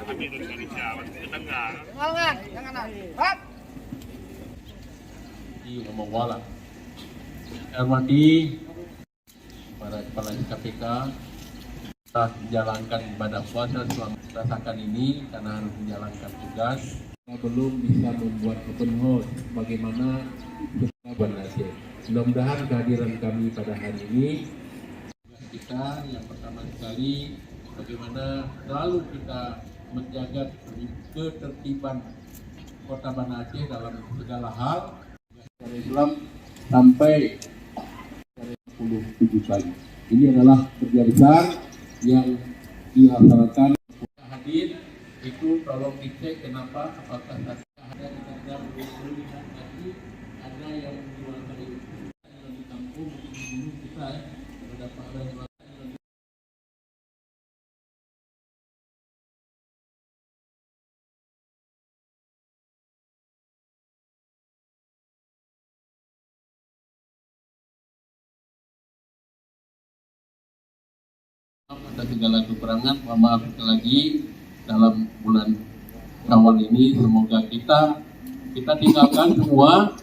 kami Indonesia, dengar. Jangan Pak. Ngomong wala. Hormati para kepala KPK telah menjalankan ibadah puasa selama rasakan ini karena harus menjalankan tugas. Kita belum bisa membuat open house bagaimana kita Aceh. Mudah-mudahan kehadiran kami pada hari ini kita yang pertama sekali bagaimana selalu kita menjaga ketertiban Kota Banda Aceh dalam segala hal dari Islam sampai 27 kali. Ini adalah kerja besar yang dilaksanakan. Hadir itu tolong dicek kenapa apakah ada kerja berlihat lagi ada yang menjual kali di kampung mungkin kita beberapa orang yang atas segala kekurangan, mohon maaf sekali lagi dalam bulan Syawal ini semoga kita tinggalkan semua